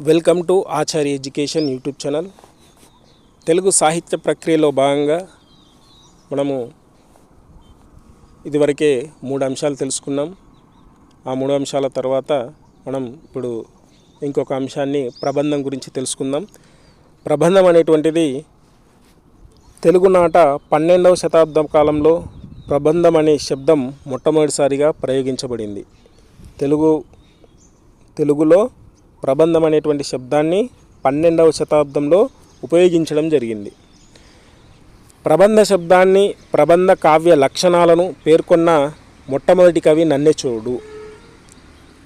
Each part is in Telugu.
Welcome to Acharya education YouTube channel. Telugu సాహిత్య ప్రక్రియలో భాగంగా మనము ఇదివరకే 3 అంశాలు తెలుసుకున్నాం. ఆ 3 అంశాల తర్వాత మనం ఇప్పుడు ఇంకొక అంశాన్ని ప్రబంధం గురించి తెలుసుకుందాం. ప్రబంధం అనేటువంటిది తెలుగునాట 12వ శతాబ్దం కాలంలో ప్రబంధం అనే శబ్దం మొట్టమొదటిసారిగా ప్రయోగించబడింది. తెలుగులో ప్రబంధం అనేటువంటి శబ్దాన్ని 12వ శతాబ్దంలో ఉపయోగించడం జరిగింది. ప్రబంధ శబ్దాన్ని, ప్రబంధ కావ్య లక్షణాలను పేర్కొన్న మొట్టమొదటి కవి నన్నెచోడు.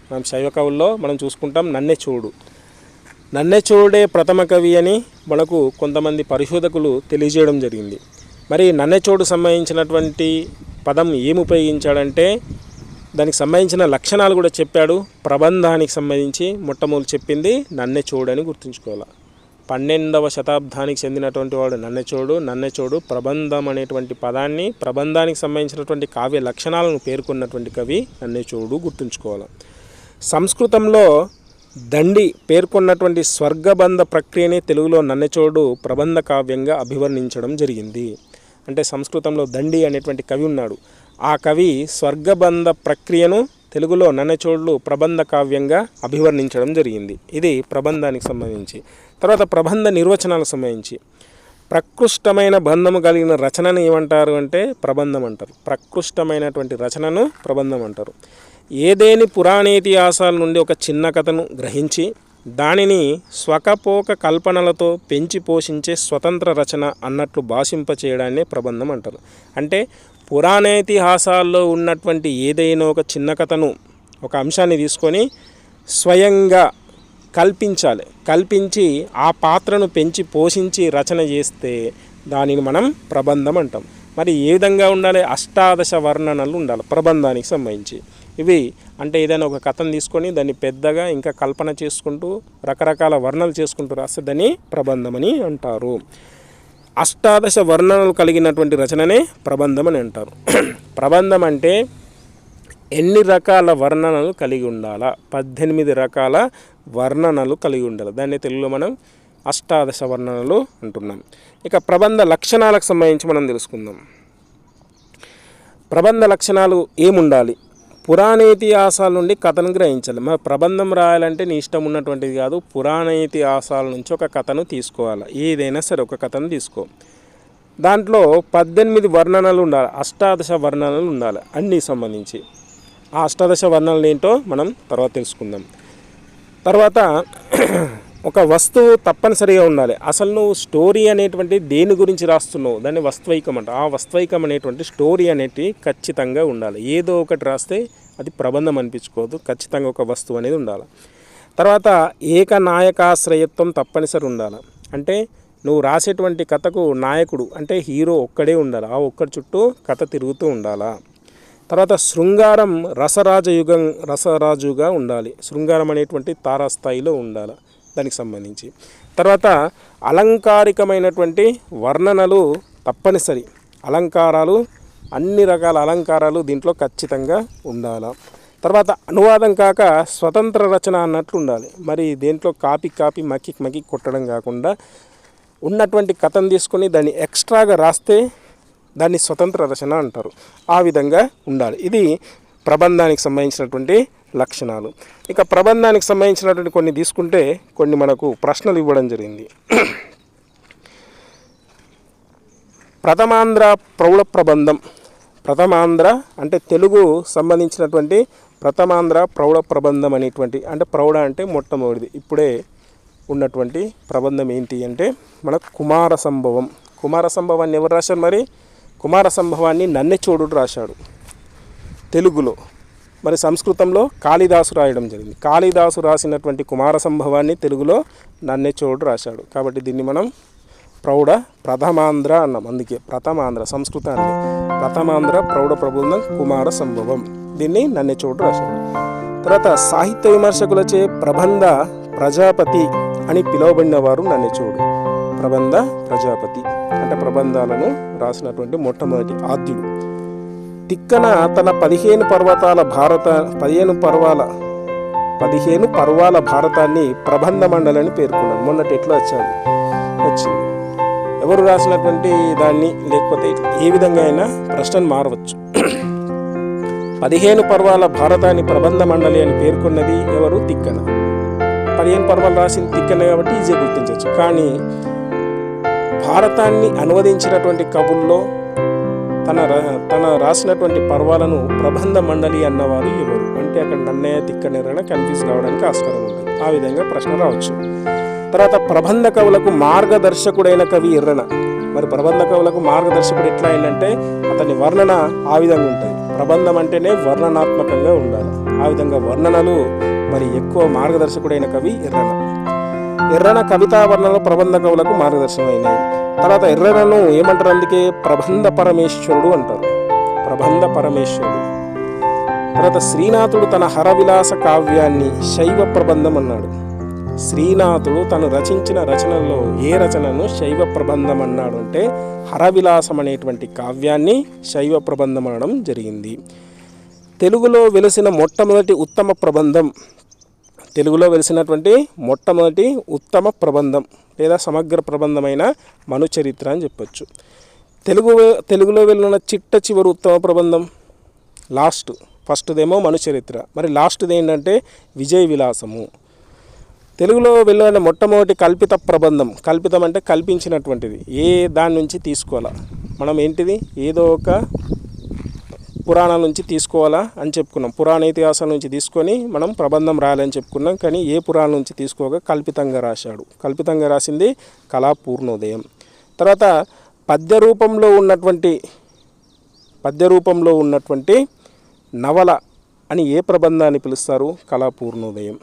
మనం శైవ కవుల్లో మనం చూసుకుంటాం నన్నెచోడే ప్రథమ కవి అని మనకు కొంతమంది పరిశోధకులు తెలియజేయడం జరిగింది. మరి నన్నెచోడు సంబంధించినటువంటి పదం ఏమి ఉపయోగించాడంటే దానికి సంబంధించిన లక్షణాలు కూడా చెప్పాడు. ప్రబంధానికి సంబంధించి మొట్టమొదటి చెప్పింది నన్నెచోడు అని గుర్తుంచుకోవాలి. 12వ శతాబ్దానికి చెందినటువంటి వాడు నన్నెచోడు ప్రబంధం అనేటువంటి పదాన్ని, ప్రబంధానికి సంబంధించినటువంటి కావ్య లక్షణాలను పేర్కొన్నటువంటి కవి నన్నెచోడు గుర్తుంచుకోవాలి. సంస్కృతంలో దండి పేర్కొన్నటువంటి స్వర్గబంధ ప్రక్రియని తెలుగులో నన్నెచోడు ప్రబంధ కావ్యంగా అభివర్ణించడం జరిగింది. అంటే సంస్కృతంలో దండి అనేటువంటి కవి ఉన్నాడు. ఆ కవి స్వర్గబంధ ప్రక్రియను తెలుగులో నన్నెచోడు ప్రబంధ కావ్యంగా అభివర్ణించడం జరిగింది. ఇది ప్రబంధానికి సంబంధించి. తర్వాత ప్రబంధ నిర్వచనాలకు సంబంధించి ప్రకృష్టమైన బంధము కలిగిన రచనను ఏమంటారు అంటే ప్రబంధం అంటారు. ప్రకృష్టమైనటువంటి రచనను ప్రబంధం అంటారు. ఏదేని పురాణేతిహాసాల నుండి ఒక చిన్న కథను గ్రహించి దానిని స్వకపోక కల్పనలతో పెంచి పోషించే స్వతంత్ర రచన అన్నట్లు భాషింప చేయడాన్ని ప్రబంధం అంటారు. అంటే పురాణేతిహాసాల్లో ఉన్నటువంటి ఏదైనా ఒక చిన్న కథను, ఒక అంశాన్ని తీసుకొని స్వయంగా కల్పించి ఆ పాత్రను పెంచి పోషించి రచన చేస్తే దానిని మనం ప్రబంధం అంటాం. మరి ఏ విధంగా ఉండాలి? అష్టాదశ వర్ణనలు ఉండాలి ప్రబంధానికి సంబంధించి. ఇవి అంటే ఏదైనా ఒక కథను తీసుకొని దాన్ని పెద్దగా ఇంకా కల్పన చేసుకుంటూ రకరకాల వర్ణనలు చేసుకుంటూ రాస్తే దాన్ని ప్రబంధం అని అంటారు. అష్టాదశ వర్ణనలు కలిగినటువంటి రచననే ప్రబంధం అని అంటారు. ప్రబంధం అంటే ఎన్ని రకాల వర్ణనలు కలిగి ఉండాలా? 18 రకాల వర్ణనలు కలిగి ఉండాలి. దాన్ని తెలుగులో మనం అష్టాదశ వర్ణనలు అంటున్నాం. ఇక ప్రబంధ లక్షణాలకు సంబంధించి మనం తెలుసుకుందాం. ప్రబంధ లక్షణాలు ఏముండాలి? పురాణేతిహాసాల నుండి కథను గ్రహించాలి. మరి ప్రబంధం రాయాలంటే నీ ఇష్టం ఉన్నటువంటిది కాదు. పురాణేతిహాసాల నుంచి ఒక కథను తీసుకోవాలి. ఏదైనా సరే ఒక కథను తీసుకో. దాంట్లో 18 వర్ణనలు ఉండాలి. అష్టాదశ వర్ణనలు ఉండాలి అన్నీ సంబంధించి. ఆ అష్టాదశ వర్ణనలు ఏంటో మనం తర్వాత తెలుసుకుందాం. తర్వాత ఒక వస్తువు తప్పనిసరిగా ఉండాలి. అసలు నువ్వు స్టోరీ అనేటువంటి దేని గురించి రాస్తున్నావు దాన్ని వస్త్వైకం అంట. ఆ వస్త్వైకం అనేటువంటి స్టోరీ అనేటివి ఖచ్చితంగా ఉండాలి. ఏదో ఒకటి రాస్తే అది ప్రబంధం అనిపించుకోదు. ఖచ్చితంగా ఒక వస్తువు అనేది ఉండాలి. తర్వాత ఏకనాయకాశ్రయత్వం తప్పనిసరి ఉండాలి. అంటే నువ్వు రాసేటువంటి కథకు నాయకుడు అంటే హీరో ఒక్కడే ఉండాలి. ఆ ఒక్కడి చుట్టూ కథ తిరుగుతూ ఉండాలా. తర్వాత శృంగారం రసరాజుగా ఉండాలి. శృంగారం అనేటువంటి తారాస్థాయిలో ఉండాలి దానికి సంబంధించి. తర్వాత అలంకారికమైనటువంటి వర్ణనలు తప్పనిసరి. అలంకారాలు, అన్ని రకాల అలంకారాలు దీంట్లో ఖచ్చితంగా ఉండాలి. తర్వాత అనువాదం కాక స్వతంత్ర రచన అన్నట్లు ఉండాలి. మరి దేంట్లో కాపీ మక్కి కొట్టడం కాకుండా ఉన్నటువంటి కథను తీసుకొని దాన్ని ఎక్స్ట్రాగా రాస్తే దాన్ని స్వతంత్ర రచన అంటారు. ఆ విధంగా ఉండాలి. ఇది ప్రబంధానికి సంబంధించినటువంటి లక్షణాలు. ఇక ప్రబంధానికి సంబంధించినటువంటి కొన్ని తీసుకుంటే కొన్ని మనకు ప్రశ్నలు ఇవ్వడం జరిగింది. ప్రథమాంధ్ర ప్రౌఢ ప్రబంధం. ప్రథమాంధ్ర అంటే తెలుగు సంబంధించినటువంటి ప్రథమాంధ్ర ప్రౌఢ ప్రబంధం అనేటువంటి, అంటే ప్రౌఢ అంటే మొట్టమొదటిది ఇప్పుడే ఉన్నటువంటి ప్రబంధం ఏంటి అంటే మన కుమార సంభవం. కుమార సంభవాన్ని ఎవరు రాశారు? మరి కుమార సంభవాన్ని నన్నెచోడు రాశాడు తెలుగులో. మరి సంస్కృతంలో కాళిదాసు రాయడం జరిగింది. కాళిదాసు రాసినటువంటి కుమార సంభవాన్ని తెలుగులో నన్నెచోడు రాశాడు. కాబట్టి దీన్ని మనం ప్రథమాంధ్ర అన్నాం. అందుకే ప్రథమాంధ్ర సంస్కృతాన్ని ప్రథమాంధ్ర ప్రౌఢ ప్రబంధం కుమార సంభవం. దీన్ని నన్నెచోడు రాశాడు. తర్వాత సాహిత్య విమర్శకులచే ప్రబంధ ప్రజాపతి అని పిలువబడిన వారు నన్నెచోడు. ప్రబంధ ప్రజాపతి అంటే ప్రబంధాలను రాసినటువంటి మొట్టమొదటి ఆద్యుడు. తిక్కన తన 15 పర్వాల 15 పర్వాల భారతాన్ని ప్రబంధ మండలి అని పేర్కొన్నాడు. మొన్నటి ఎట్లా వచ్చింది. ఎవరు రాసినటువంటి దాన్ని, లేకపోతే ఏ విధంగా అయినా ప్రశ్నను మారవచ్చు. 15 పర్వాల భారతాన్ని ప్రబంధ మండలి అని పేర్కొన్నది ఎవరు? తిక్కన. 15 పర్వాలు రాసింది తిక్కన కాబట్టి ఈజీగా గుర్తించవచ్చు. కానీ భారతాన్ని అనువదించినటువంటి కవుల్లో తన రాసినటువంటి పర్వాలను ప్రబంధ మండలి అన్నవారు ఎవరు అంటే అక్కడ నన్నయ్య తిక్కనేరైనా కన్ఫ్యూజ్ కావడానికి ఆస్కారం ఉంటుంది. ఆ విధంగా ప్రశ్న రావచ్చు. తర్వాత ప్రబంధ కవులకు మార్గదర్శకుడైన కవి ఎర్రన. మరి ప్రబంధ కవులకు మార్గదర్శకుడు ఎట్లా అయిందంటే అతని వర్ణన ఆ విధంగా ఉంటుంది. ప్రబంధం అంటేనే వర్ణనాత్మకంగా ఉండాలి. ఆ విధంగా వర్ణనలు మరి ఎక్కువ మార్గదర్శకుడైన కవి ఎర్రన కవితా వర్ణనలు ప్రబంధ కవులకు మార్గదర్శనమైనాయి. తర్వాత ఎర్రనను ఏమంటారు? అందుకే ప్రబంధ పరమేశ్వరుడు అంటారు. ప్రబంధ పరమేశ్వరుడు. తర్వాత శ్రీనాథుడు తన హరవిలాస కావ్యాన్ని శైవ ప్రబంధం అన్నాడు. శ్రీనాథుడు తను రచించిన రచనల్లో ఏ రచనను శైవ ప్రబంధం అన్నాడు అంటే హరవిలాసం అనేటువంటి కావ్యాన్ని శైవ ప్రబంధం అనడం జరిగింది. తెలుగులో వెలిసిన మొట్టమొదటి ఉత్తమ ప్రబంధం, తెలుగులో వెలిసినటువంటి మొట్టమొదటి ఉత్తమ ప్రబంధం లేదా సమగ్ర ప్రబంధమైన మనుచరిత్ర అని చెప్పొచ్చు. తెలుగులో వెళ్ళిన చిట్ట చివరి ఉత్తమ ప్రబంధం ఫస్ట్దేమో మనుచరిత్ర, మరి లాస్ట్ది ఏంటంటే విజయ విలాసము. తెలుగులో వెళ్ళిన మొట్టమొదటి కల్పిత ప్రబంధం, కల్పితం అంటే కల్పించినటువంటిది, ఏ దాని నుంచి తీసుకోవాలా మనం ఏంటిది, ఏదో ఒక పురాణాల నుంచి తీసుకోవాలా అని చెప్పుకున్నాం. పురాణ ఇతిహాసాల నుంచి తీసుకొని మనం ప్రబంధం రాయాలని చెప్పుకున్నాం. కానీ ఏ పురాణం నుంచి తీసుకోగా కల్పితంగా రాశాడు. కల్పితంగా రాసింది కళాపూర్ణోదయం. తర్వాత పద్య రూపంలో ఉన్నటువంటి నవల అని ఏ ప్రబంధాన్ని పిలుస్తారు? కళాపూర్ణోదయం.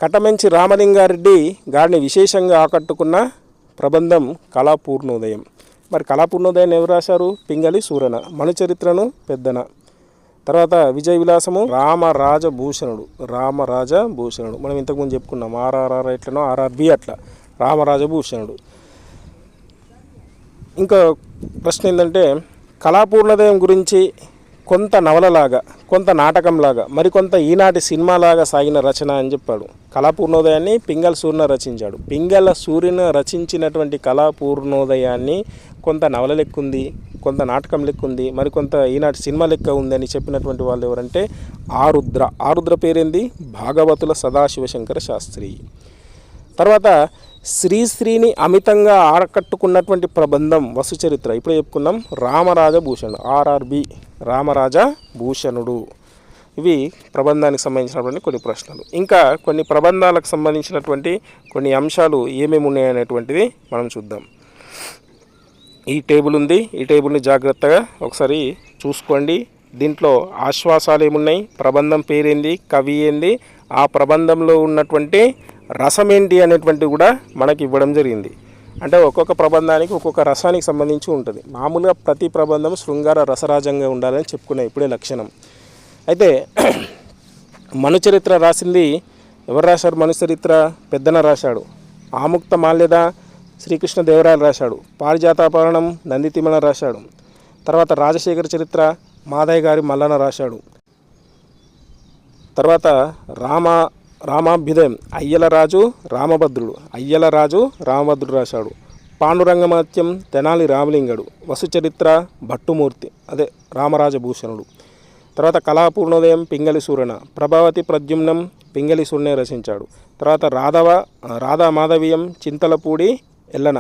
కటమంచి రామలింగారెడ్డి గారిని విశేషంగా ఆకట్టుకున్న ప్రబంధం కళాపూర్ణోదయం. మరి కళాపూర్ణోదయాన్ని ఎవరు రాశారు? పింగళి సూరన. మనుచరిత్రను పెద్దన. తర్వాత విజయ విలాసము రామరాజభూషణుడు. మనం ఇంతకుముందు చెప్పుకున్నాం. ఆర్ఆర్ఆర్ ఎట్లనో ఆర్ఆర్బి అట్లా రామరాజభూషణుడు. ఇంకా ప్రశ్న ఏంటంటే కళాపూర్ణోదయం గురించి కొంత నవలలాగా, కొంత నాటకంలాగా, మరికొంత ఈనాటి సినిమాలాగా సాగిన రచన అని చెప్పాడు. కళాపూర్ణోదయాన్ని పింగళ సూర్యన రచించాడు. పింగళ సూర్యన రచించినటువంటి కళాపూర్ణోదయాన్ని కొంత నవల లెక్క ఉంది, కొంత నాటకం లెక్క ఉంది, మరికొంత ఈనాటి సినిమా లెక్క ఉంది అని చెప్పినటువంటి వాళ్ళు ఎవరంటే ఆరుద్ర పేరేంది? భాగవతుల సదాశివశంకర శాస్త్రి. తర్వాత శ్రీని అమితంగా ఆకట్టుకున్నటువంటి ప్రబంధం వసుచరిత్ర. ఇప్పుడే చెప్పుకున్నాం. రామరాజభూషణుడు, ఆర్ఆర్బి రామరాజభూషణుడు. ఇవి ప్రబంధానికి సంబంధించినటువంటి కొన్ని ప్రశ్నలు. ఇంకా కొన్ని ప్రబంధాలకు సంబంధించినటువంటి కొన్ని అంశాలు ఏమేమి ఉన్నాయనేటువంటిది మనం చూద్దాం. ఈ టేబుల్ ఉంది. ఈ టేబుల్ని జాగ్రత్తగా ఒకసారి చూసుకోండి. దీంట్లో ఆశ్వాసాలు ఏమున్నాయి, ప్రబంధం పేరేంది, కవి ఏంది, ఆ ప్రబంధంలో ఉన్నటువంటి రసం ఏంటి అనేటువంటిది కూడా మనకి ఇవ్వడం జరిగింది. అంటే ఒక్కొక్క ప్రబంధానికి ఒక్కొక్క రసానికి సంబంధించి ఉంటుంది. మామూలుగా ప్రతి ప్రబంధం శృంగార రసరాజంగా ఉండాలని చెప్పుకున్నాం ఇప్పుడే లక్షణం. అయితే మనుచరిత్ర రాసింది ఎవరు రాశారు? మనుచరిత్ర పెద్దన రాశాడు. ఆముక్త మాల్యద శ్రీకృష్ణదేవరాయలు రాశాడు. పారిజాతాపహరణం నందితిమ్మన రాశాడు. తర్వాత రాజశేఖర చరిత్ర మాదయ్య గారి మల్లన రాశాడు. తర్వాత రామాభ్యుదయం అయ్యలరాజు రామభద్రుడు రాశాడు. పాండురంగమహత్యం తెనాలి రామలింగడు. వసుచరిత్ర భట్టుమూర్తి అదే రామరాజభూషణుడు. తర్వాత కళాపూర్ణోదయం పింగళి సూరన. ప్రభావతి ప్రద్యుమ్నం పింగళి సూరనే రచించాడు. తర్వాత రాధా మాధవీయం చింతలపూడి ఎల్లన.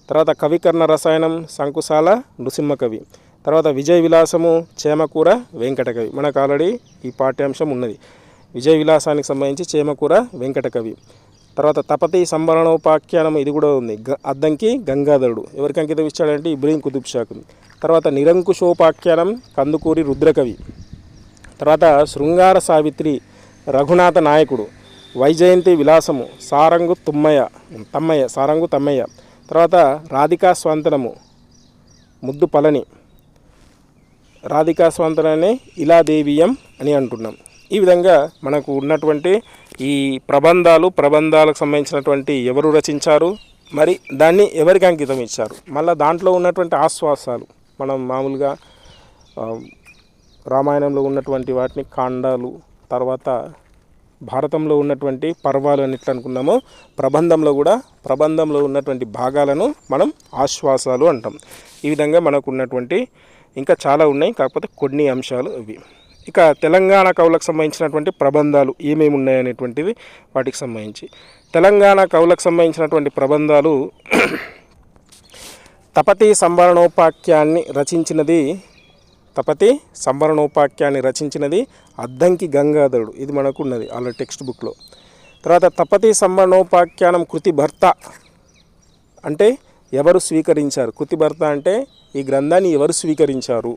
తర్వాత కవికర్ణ రసాయనం సంకుశాల నృసింహకవి. తర్వాత విజయ విలాసము చేమకూర వెంకటకవి. మనకు ఆల్రెడీ ఈ పాఠ్యాంశం ఉన్నది. విజయ విలాసానికి సంబంధించి చేమకూర వెంకటకవి. తర్వాత తపతి సంవరణోపాఖ్యానం ఇది కూడా ఉంది. అద్దంకి గంగాధరుడు. ఎవరికి అంకితం ఇచ్చాడంటే ఇబ్రహీం కుతుబ్ షాకు. తర్వాత నిరంకుశోపాఖ్యానం కందుకూరి రుద్రకవి. తర్వాత శృంగార సావిత్రి రఘునాథ నాయకుడు. వైజయంతి విలాసము సారంగు తమ్మయ్య. తర్వాత రాధికా స్వాంతనము ముద్దు పళని. రాధికా స్వాంతననే ఇలాదేవీయం అని అంటున్నాం. ఈ విధంగా మనకు ఉన్నటువంటి ఈ ప్రబంధాలకు సంబంధించినటువంటి ఎవరు రచించారు, మరి దాన్ని ఎవరికి అంకితం ఇచ్చారు, మళ్ళీ దాంట్లో ఉన్నటువంటి ఆశ్వాసాలు మనం మామూలుగా రామాయణంలో ఉన్నటువంటి వాటిని కాండాలు, తర్వాత భారతంలో ఉన్నటువంటి పర్వాలు అని ఎట్లా అనుకున్నామో ప్రబంధంలో ఉన్నటువంటి భాగాలను మనం ఆశ్వాసాలు అంటాం. ఈ విధంగా మనకు ఉన్నటువంటి ఇంకా చాలా ఉన్నాయి, కాకపోతే కొన్ని అంశాలు ఇవి. ఇక తెలంగాణ కవులకు సంబంధించినటువంటి ప్రబంధాలు ఏమేమి ఉన్నాయనేటువంటిది వాటికి సంబంధించి తెలంగాణ కవులకు సంబంధించినటువంటి ప్రబంధాలు తపతి సంవరణోపాఖ్యాన్ని రచించినది అద్దంకి గంగాధరుడు. ఇది మనకు ఉన్నది ఆల్రెడీ టెక్స్ట్ బుక్లో. తర్వాత తపతి సంవరణోపాఖ్యానం కృతిభర్త అంటే ఎవరు స్వీకరించారు, కృతిభర్త అంటే ఈ గ్రంథాన్ని ఎవరు స్వీకరించారు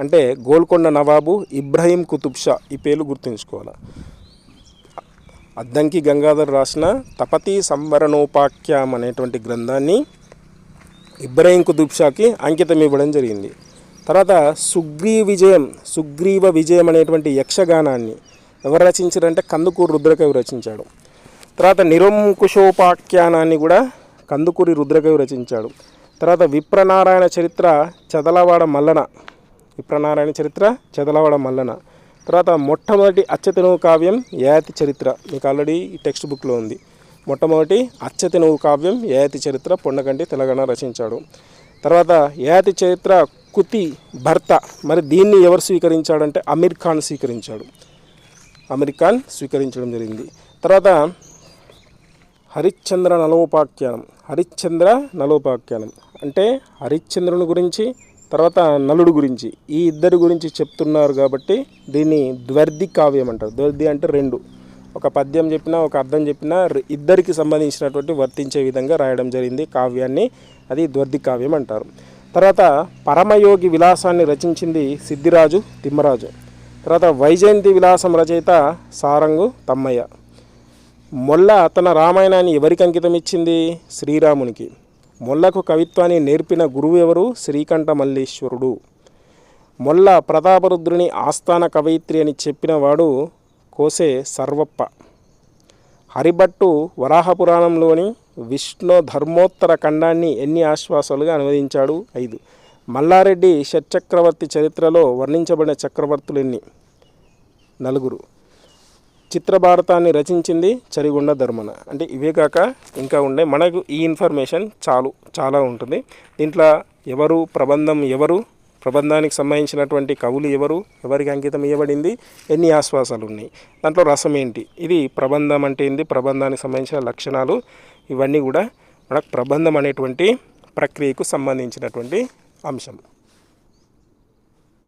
అంటే గోల్కొండ నవాబు ఇబ్రహీం కుతుబ్ షా. ఈ పేర్లు గుర్తుంచుకోవాలి. అద్దంకి గంగాధర్ రాసిన తపతి సంవరణోపాఖ్యానం అనేటువంటి గ్రంథాన్ని ఇబ్రహీం కుతుబ్ షాకి అంకితం ఇవ్వడం జరిగింది. తర్వాత సుగ్రీవ విజయం అనేటువంటి యక్షగానాన్ని ఎవరు రచించారంటే కందుకూరి రుద్రకవి రచించాడు. తర్వాత నిరంకుశోపాఖ్యానాన్ని కూడా కందుకూరి రుద్రకవి రచించాడు. తర్వాత విప్రనారాయణ చరిత్ర చదలవాడ మల్లన. తర్వాత మొట్టమొదటి అచ్చతెనుగు కావ్యం యయాతి చరిత్ర, మీకు ఆల్రెడీ ఈ టెక్స్ట్ బుక్లో ఉంది. మొట్టమొదటి అచ్చతెనుగు కావ్యం యయాతి చరిత్ర పొన్నగంటి తెలంగాణ రచించాడు. తర్వాత యయాతి చరిత్ర కుతి భర్త, మరి దీన్ని ఎవరు స్వీకరించాడంటే అమీర్ ఖాన్ స్వీకరించడం జరిగింది. తర్వాత హరిశ్చంద్ర నలోపాఖ్యానం అంటే హరిశ్చంద్రుని గురించి, తర్వాత నలుడు గురించి, ఈ ఇద్దరి గురించి చెప్తున్నారు కాబట్టి దీన్ని ద్వర్ది కావ్యం అంటారు. ద్వర్ది అంటే రెండు, ఒక పద్యం చెప్పినా ఒక అర్థం చెప్పినా ఇద్దరికి సంబంధించినటువంటి వర్తించే విధంగా రాయడం జరిగింది కావ్యాన్ని, అది ద్వర్ది కావ్యం అంటారు. తర్వాత పరమయోగి విలాసాన్ని రచించింది సిద్ధిరాజు తిమ్మరాజు. తర్వాత వైజయంతి విలాసం రచయిత సారంగు తమ్మయ్య. మొల్ల తన రామాయణాన్ని ఎవరికి అంకితం ఇచ్చింది, శ్రీరామునికి. మొల్లకు కవిత్వాన్ని నేర్పిన గురువు ఎవరు, శ్రీకంఠ మల్లేశ్వరుడు. మొల్ల ప్రతాపరుద్రుని ఆస్థాన కవయిత్రి అని చెప్పినవాడు కోసే సర్వప్ప. హరిభట్టు వరాహపురాణంలోని విష్ణు ధర్మోత్తర ఖండాన్ని ఎన్ని ఆశ్వాసాలుగా అనువదించాడు, 5. మల్లారెడ్డి షట్చక్రవర్తి చరిత్రలో వర్ణించబడిన చక్రవర్తులు ఎన్ని, 4. చిత్రభారతాన్ని రచించింది చరిగొండ ధర్మన. అంటే ఇవే కాక ఇంకా ఉండే మనకు ఈ ఇన్ఫర్మేషన్ చాలా ఉంటుంది. దీంట్లో ఎవరు ప్రబంధం, ప్రబంధానికి సంబంధించినటువంటి కవులు ఎవరికి అంకితం ఇవ్వబడింది, ఎన్ని ఆశ్వాసాలు ఉన్నాయి, దాంట్లో రసం ఏంటి, ఇది ప్రబంధం అంటే ఏంది, ప్రబంధానికి సంబంధించిన లక్షణాలు, ఇవన్నీ కూడా మనకు ప్రబంధం అనేటువంటి ప్రక్రియకు సంబంధించినటువంటి అంశం.